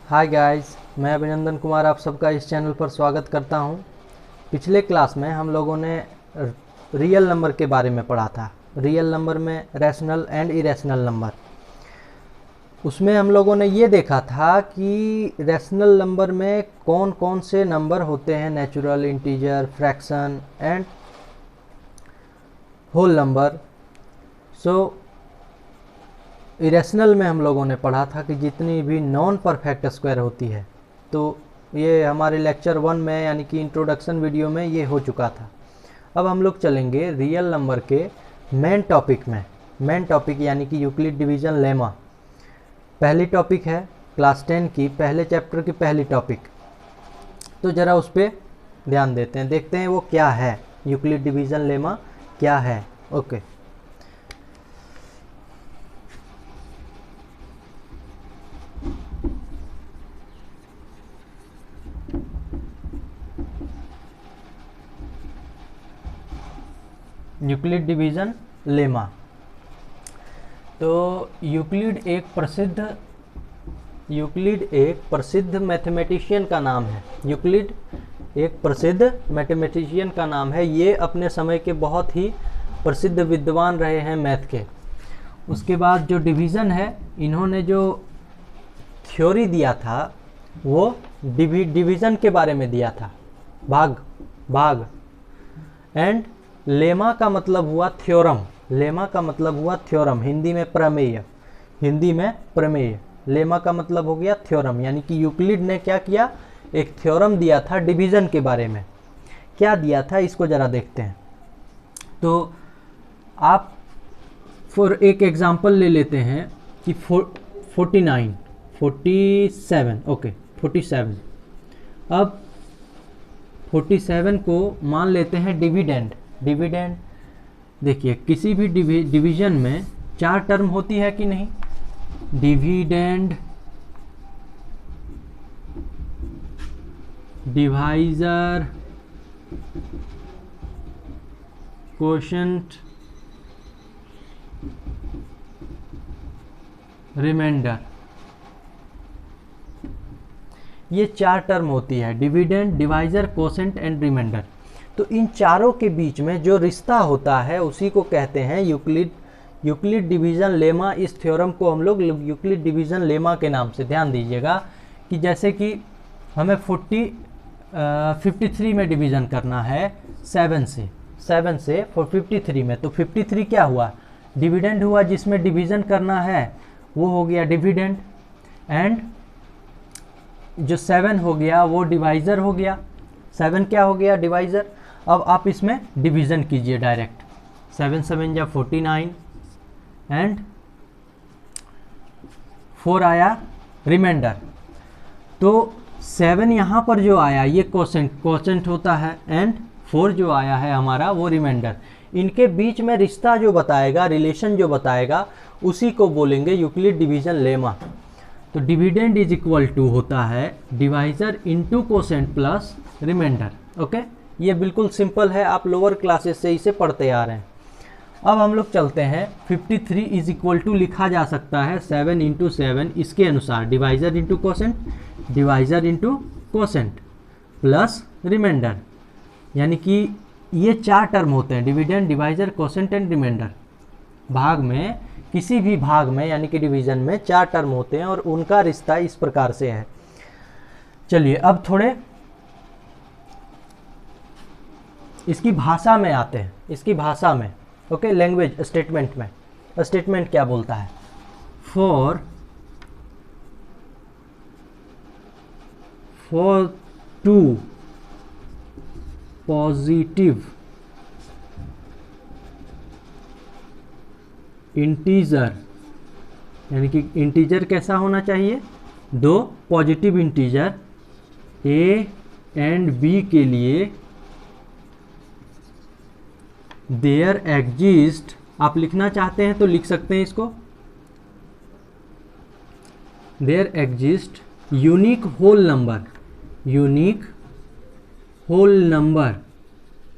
Hi guys, मैं अभिनंदन कुमार आप सबका इस चैनल पर स्वागत करता हूं। पिछले क्लास में हम लोगों ने रियल नंबर के बारे में पढ़ा था। रियल नंबर में रैशनल एंड इरेशनल नंबर। उसमें हम लोगों ने ये देखा था कि रैशनल नंबर में कौन कौन से नंबर होते हैं, natural, integer, fraction and whole number. Irrational में हम लोगों ने पढ़ा था कि जितनी भी नॉन परफेक्ट स्क्वायर होती है, तो ये हमारे लेक्चर 1 में यानी कि इंट्रोडक्शन वीडियो में ये हो चुका था। अब हम लोग चलेंगे रियल नंबर के मेन टॉपिक में। मेन टॉपिक यानी कि यूक्लिड डिवीजन लेमा पहली टॉपिक है क्लास 10 की, पहले चैप्टर की पहली टॉपिक। तो ज़रा उस पर ध्यान देते हैं, देखते हैं वो क्या है, यूक्लिड डिवीजन लेमा क्या है। Okay, Euclid division lemma. तो यूक्लिड एक प्रसिद्ध मैथमेटिशियन का नाम है। यूक्लिड एक प्रसिद्ध मैथमेटिशियन का नाम है। ये अपने समय के बहुत ही प्रसिद्ध विद्वान रहे हैं मैथ के। उसके बाद जो डिवीज़न है, इन्होंने जो थ्योरी दिया था वो डिवीज़न के बारे में दिया था, भाग। एंड लेमा का मतलब हुआ थ्योरम। लेमा का मतलब हुआ थ्योरम, हिंदी में प्रमेय। लेमा का मतलब हो गया थ्योरम, यानी कि यूक्लिड ने क्या किया, एक थ्योरम दिया था डिवीज़न के बारे में। क्या दिया था इसको ज़रा देखते हैं। तो आप फॉर एक एग्जांपल ले लेते हैं कि 47 ओके 47। अब 47 को मान लेते हैं डिविडेंड। देखिए, किसी भी डिवीजन में 4 टर्म होती है कि नहीं। Dividend, divisor, quotient, remainder. ये 4 टर्म होती है, dividend, divisor, quotient and remainder. तो इन चारों के बीच में जो रिश्ता होता है उसी को कहते हैं यूक्लिड डिवीज़न लेमा। इस थ्योरम को हम लोग यूक्लिड डिवीज़न लेमा के नाम से, ध्यान दीजिएगा कि जैसे कि हमें 53 में डिवीज़न करना है 7 से 53 में। तो 53 क्या हुआ, डिविडेंड हुआ, जिसमें डिवीज़न करना है वो हो गया डिविडेंड, एंड जो 7 हो गया वो डिवाइज़र हो गया। 7 क्या हो गया, डिवाइज़र। अब आप इसमें डिवीज़न कीजिए डायरेक्ट। 7 7 या 49 एंड 4 आया रिमाइंडर। तो 7 यहाँ पर जो आया ये कोशेंट होता है, एंड 4 जो आया है हमारा वो रिमाइंडर। इनके बीच में रिश्ता जो बताएगा, रिलेशन जो बताएगा, उसी को बोलेंगे यूक्लिड डिवीजन लेमा। तो डिविडेंड इज इक्वल टू होता है divisor into quotient plus remainder. Okay, ये बिल्कुल सिंपल है, आप लोअर क्लासेस से इसे पढ़ते आ रहे हैं। अब हम लोग चलते हैं, 53 इज इक्वल टू लिखा जा सकता है 7 इंटू 7 इसके अनुसार, divisor into quotient plus remainder. यानी कि ये 4 टर्म होते हैं, dividend, divisor, quotient and remainder. भाग में, किसी भी भाग में यानी कि डिवीजन में 4 टर्म होते हैं और उनका रिश्ता इस प्रकार से है। चलिए अब थोड़े इसकी भाषा में आते हैं, इसकी भाषा में। ओके, लैंग्वेज स्टेटमेंट में, स्टेटमेंट क्या बोलता है, फॉर 2 पॉजिटिव इंटीजर, यानी कि इंटीजर कैसा होना चाहिए, 2 positive integer a and b के लिए देयर एग्जिस्ट, आप लिखना चाहते हैं तो लिख सकते हैं इसको, there exist unique whole number.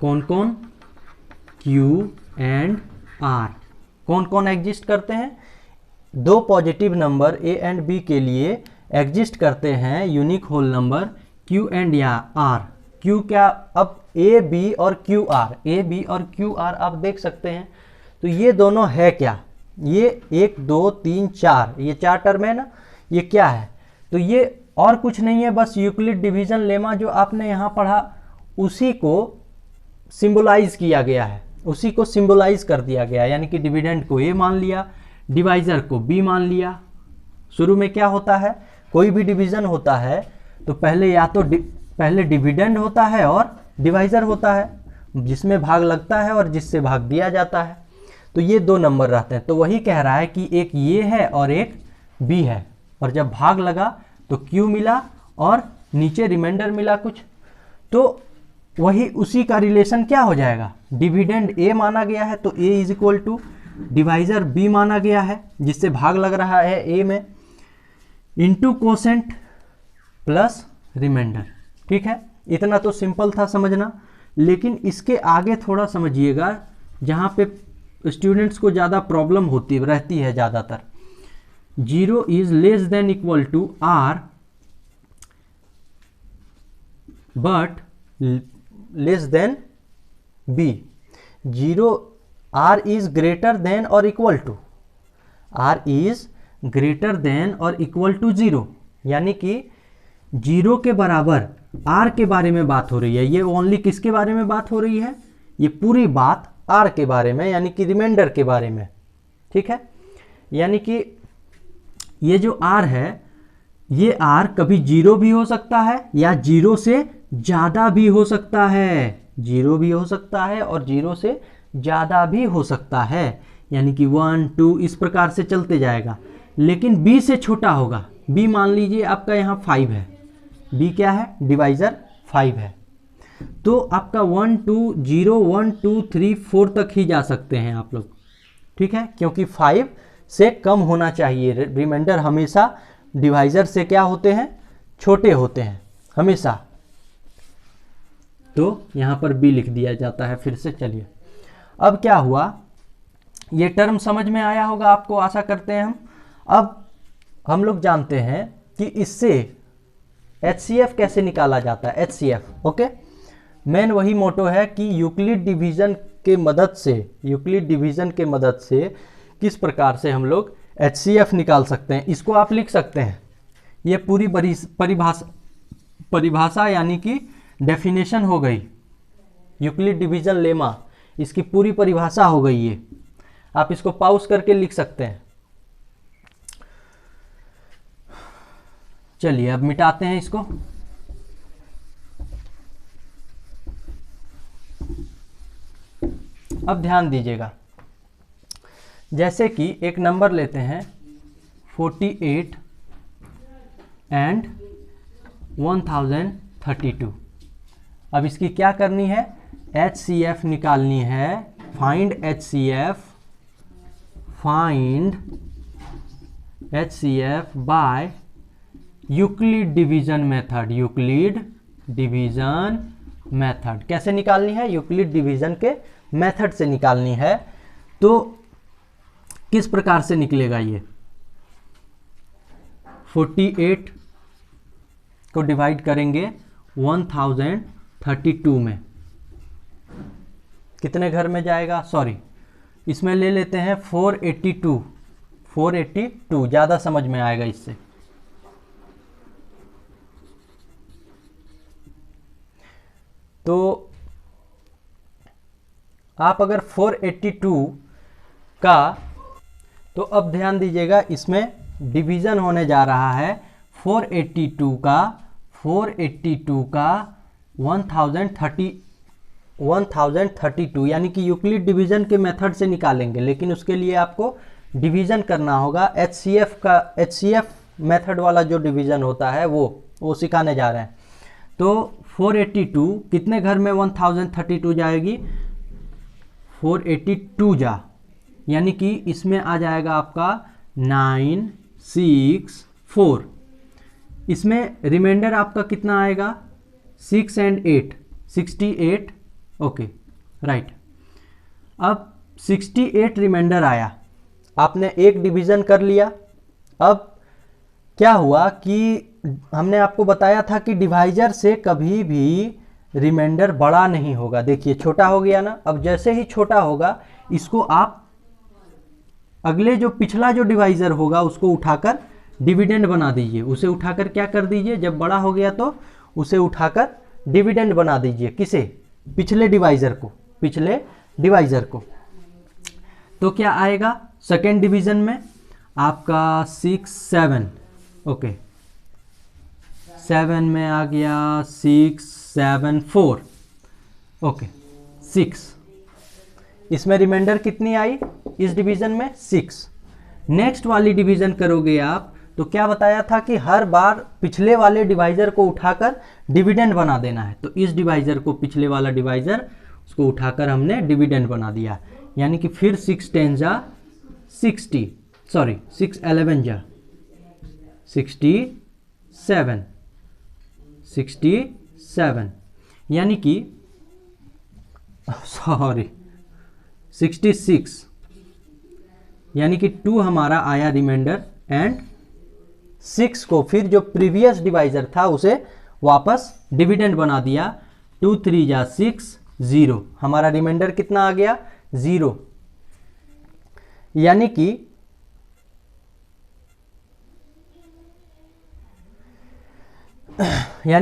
कौन कौन, q एंड r। कौन कौन एग्जिस्ट करते हैं, 2 positive number a and b के लिए एग्जिस्ट करते हैं unique whole number q and या आर। क्यू क्या, अब ए बी और क्यू आर, ए बी और क्यू आर आप देख सकते हैं। तो ये दोनों है क्या, ये 1 2 3 4, ये 4 टर्म है ना, ये क्या है, तो ये और कुछ नहीं है, बस यूक्लिड डिवीजन लेमा जो आपने यहाँ पढ़ा उसी को सिंबलाइज किया गया है, उसी को सिंबलाइज कर दिया गया, यानी कि डिविडेंड को ए मान लिया, डिवाइजर को बी मान लिया। शुरू में क्या होता है, कोई भी डिवीजन होता है तो पहले या तो पहले डिविडेंड होता है और डिवाइजर होता है, जिसमें भाग लगता है और जिससे भाग दिया जाता है। तो ये 2 नंबर रहते हैं। तो वही कह रहा है कि एक ये है और एक बी है, और जब भाग लगा तो क्यू मिला और नीचे रिमाइंडर मिला कुछ। तो वही उसी का रिलेशन क्या हो जाएगा, डिविडेंड ए माना गया है तो A is equal to divisor B माना गया है जिससे भाग लग रहा है ए में, इंटू कोसेंट प्लस रिमाइंडर। ठीक है, इतना तो सिंपल था समझना, लेकिन इसके आगे थोड़ा समझिएगा जहाँ पे स्टूडेंट्स को ज़्यादा प्रॉब्लम होती रहती है ज़्यादातर। 0 is less than equal to R but less than B. 0 R is greater than or equal to, R is greater than or equal to 0, यानी कि 0 के बराबर आर के बारे में बात हो रही है। ये ओनली किसके बारे में बात हो रही है, ये पूरी बात आर के बारे में, यानी कि रिमाइंडर के बारे में। ठीक है, यानी कि ये जो आर है, ये आर कभी 0 भी हो सकता है या 0 से ज़्यादा भी हो सकता है, 0 भी हो सकता है और 0 से ज़्यादा भी हो सकता है, यानी कि 1 2 इस प्रकार से चलते जाएगा। लेकिन b से छोटा होगा, b मान लीजिए आपका यहाँ 5 है, b क्या है, डिवाइजर 5 है, तो आपका 1 2 0 1 2 3 4 तक ही जा सकते हैं आप लोग। ठीक है, क्योंकि 5 से कम होना चाहिए, रिमाइंडर हमेशा डिवाइजर से क्या होते हैं, छोटे होते हैं हमेशा। तो यहाँ पर b लिख दिया जाता है। फिर से चलिए, अब क्या हुआ, ये टर्म समझ में आया होगा आपको, आशा करते हैं हम। अब हम लोग जानते हैं कि इससे HCF कैसे निकाला जाता है, HCF। ओके, मेन वही मोटो है कि यूक्लिड डिवीजन के मदद से, यूक्लिड डिवीजन के मदद से किस प्रकार से हम लोग HCF निकाल सकते हैं, इसको आप लिख सकते हैं। ये पूरी परिभाषा यानी कि डेफिनेशन हो गई, यूक्लिड डिवीजन लेमा, इसकी पूरी परिभाषा हो गई। ये आप इसको पॉज करके लिख सकते हैं। चलिए अब मिटाते हैं इसको। अब ध्यान दीजिएगा, जैसे कि एक नंबर लेते हैं 48 एंड 1032। अब इसकी क्या करनी है, HCF निकालनी है। Find HCF, find HCF by Euclid division method, Euclid division method. कैसे निकालनी है, यूक्लिड डिवीजन के मेथड से निकालनी है। तो किस प्रकार से निकलेगा ये, 48 को डिवाइड करेंगे 1032 में, कितने घर में जाएगा, सॉरी इसमें ले लेते हैं 482, 482 ज़्यादा समझ में आएगा इससे। तो आप अगर 482 का, तो अब ध्यान दीजिएगा इसमें डिवीज़न होने जा रहा है 482 का 1032, यानी कि यूक्लिड डिवीज़न के मेथड से निकालेंगे, लेकिन उसके लिए आपको डिवीज़न करना होगा। HCF मेथड वाला जो डिवीज़न होता है वो सिखाने जा रहे हैं। तो 482 कितने घर में 1032 जाएगी, 482 जा, यानी कि इसमें आ जाएगा आपका 964। इसमें रिमाइंडर आपका कितना आएगा, 6 and 8, 68। ओके राइट, अब 68 रिमाइंडर आया, आपने एक डिवीज़न कर लिया। अब क्या हुआ कि हमने आपको बताया था कि डिवाइजर से कभी भी रिमाइंडर बड़ा नहीं होगा। देखिए छोटा हो गया ना, अब जैसे ही छोटा होगा इसको आप अगले जो पिछला जो डिवाइजर होगा उसको उठाकर डिविडेंड बना दीजिए, उसे उठाकर क्या कर दीजिए, जब बड़ा हो गया तो उसे उठाकर डिविडेंड बना दीजिए। किसे? पिछले डिवाइजर को, पिछले डिवाइजर को। तो क्या आएगा सेकेंड डिवीजन में आपका 6 7, ओके 7 में आ गया 6 7 4, ओके 6। इसमें रिमाइंडर कितनी आई इस डिवीजन में? 6। नेक्स्ट वाली डिवीजन करोगे आप तो क्या बताया था कि हर बार पिछले वाले डिवाइजर को उठाकर डिविडेंड बना देना है। तो इस डिवाइजर को, पिछले वाला डिवाइजर, उसको उठाकर हमने डिविडेंड बना दिया। यानी कि फिर 6 10 जा 60, सॉरी 6 11 जा 67, 67 यानी कि सॉरी 66, यानी कि 2 हमारा आया रिमाइंडर एंड 6 को फिर जो प्रीवियस डिवाइजर था उसे वापस डिविडेंड बना दिया। 2 3 जा 6 0, हमारा रिमाइंडर कितना आ गया? 0। यानी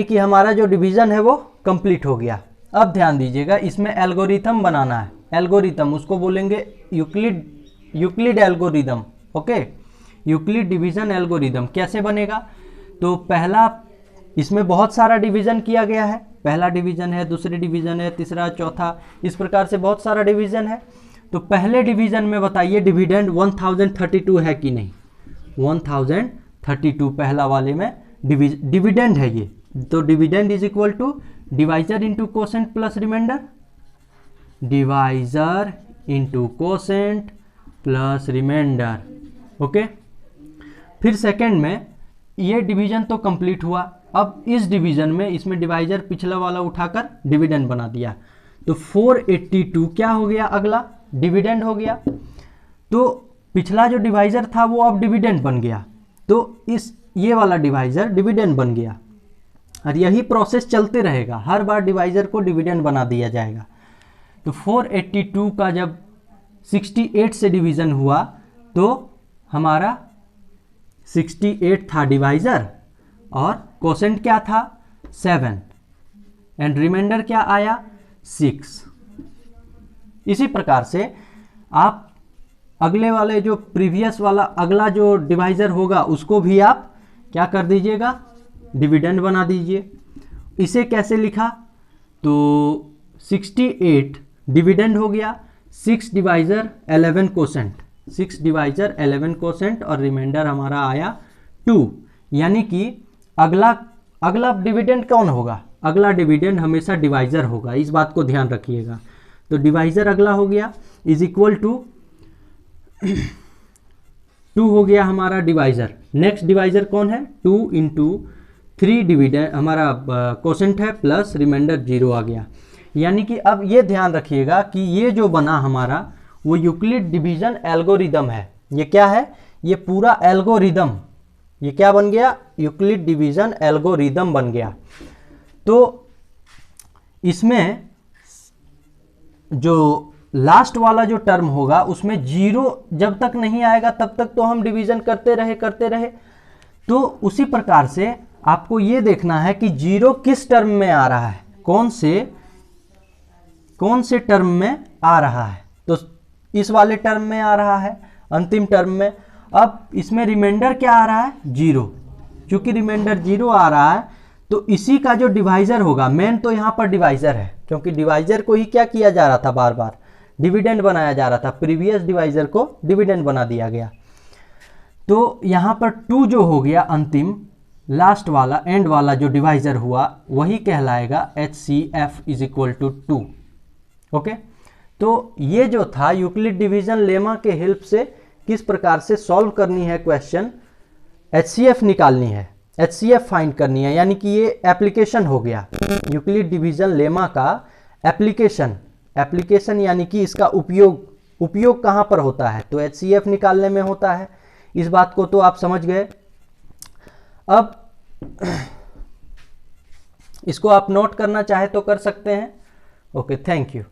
कि हमारा जो डिवीजन है वो कंप्लीट हो गया। अब ध्यान दीजिएगा, इसमें एल्गोरिथम बनाना है। एल्गोरिथम उसको बोलेंगे Euclid algorithm, okay Euclid division algorithm. कैसे बनेगा? तो पहला, इसमें बहुत सारा डिवीजन किया गया है, पहला डिवीजन है, दूसरी डिवीजन है, तीसरा, चौथा, इस प्रकार से बहुत सारा डिवीजन है। तो पहले डिवीजन में बताइए डिविडेंड 1032 है कि नहीं? 1032 पहला वाले में डिविडेंड है ये। तो dividend is equal to divisor into quotient plus remainder, divisor into quotient plus remainder, okay. फिर सेकंड में ये डिवीजन तो कंप्लीट हुआ। अब इस डिवीजन में इसमें डिवाइजर पिछला वाला उठाकर डिविडेंड बना दिया। तो 482 क्या हो गया? अगला डिविडेंड हो गया। तो पिछला जो डिवाइजर था वो अब डिविडेंड बन गया। तो ये वाला डिवाइजर डिविडेंड बन गया और यही प्रोसेस चलते रहेगा, हर बार डिवाइजर को डिविडेंड बना दिया जाएगा। तो 482 का जब 68 से डिवीजन हुआ तो हमारा 68 था डिवाइजर और कोसेंट क्या था? 7 एंड रिमाइंडर क्या आया? 6। इसी प्रकार से आप अगले वाले जो प्रीवियस वाला अगला जो डिवाइजर होगा उसको भी आप क्या कर दीजिएगा? डिविडेंड बना दीजिए। इसे कैसे लिखा? तो 68 डिविडेंड हो गया, 6 डिवाइजर 11 कोसेंट, 6 डिवाइजर 11 कोसेंट और रिमाइंडर हमारा आया 2। यानी कि अगला डिविडेंड कौन होगा? अगला डिविडेंड हमेशा डिवाइजर होगा, इस बात को ध्यान रखिएगा। तो डिवाइजर अगला हो गया इज इक्वल टू 2 हो गया हमारा डिवाइजर। नेक्स्ट डिवाइजर कौन है? 2 इंटू 3 डिविडेंड हमारा कोसेंट है प्लस रिमाइंडर 0 आ गया। यानी कि अब ये ध्यान रखिएगा कि ये जो बना हमारा वो यूक्लिड डिवीजन एल्गोरिदम है। ये क्या है? ये पूरा एल्गोरिदम, ये क्या बन गया? यूक्लिड डिवीजन एल्गोरिदम बन गया। तो इसमें जो लास्ट वाला जो टर्म होगा उसमें 0 जब तक नहीं आएगा तब तक तो हम डिवीजन करते रहे। तो उसी प्रकार से आपको ये देखना है कि 0 किस टर्म में आ रहा है, कौन से टर्म में आ रहा है। तो इस वाले टर्म में आ रहा है, अंतिम टर्म में। अब इसमें रिमाइंडर क्या आ रहा है? 0। चूंकि रिमाइंडर 0 आ रहा है तो इसी का जो डिवाइजर होगा, मेन तो यहाँ पर डिवाइजर है, क्योंकि डिवाइजर को ही क्या किया जा रहा था? बार बार डिविडेंड बनाया जा रहा था। प्रीवियस डिवाइजर को डिविडेंड बना दिया गया। तो यहाँ पर 2 जो हो गया अंतिम लास्ट वाला एंड वाला जो डिवाइजर हुआ वही कहलाएगा HCF is equal to 2, okay. तो ये जो था यूक्लिड डिवीजन लेमा के हेल्प से किस प्रकार से सॉल्व करनी है क्वेश्चन, HCF निकालनी है, HCF फाइंड करनी है। यानी कि ये एप्लीकेशन हो गया यूक्लिड डिवीजन लेमा का एप्लीकेशन, यानी कि इसका उपयोग कहाँ पर होता है? तो HCF निकालने में होता है। इस बात को तो आप समझ गए। अब इसको आप नोट करना चाहे तो कर सकते हैं। Okay, thank you.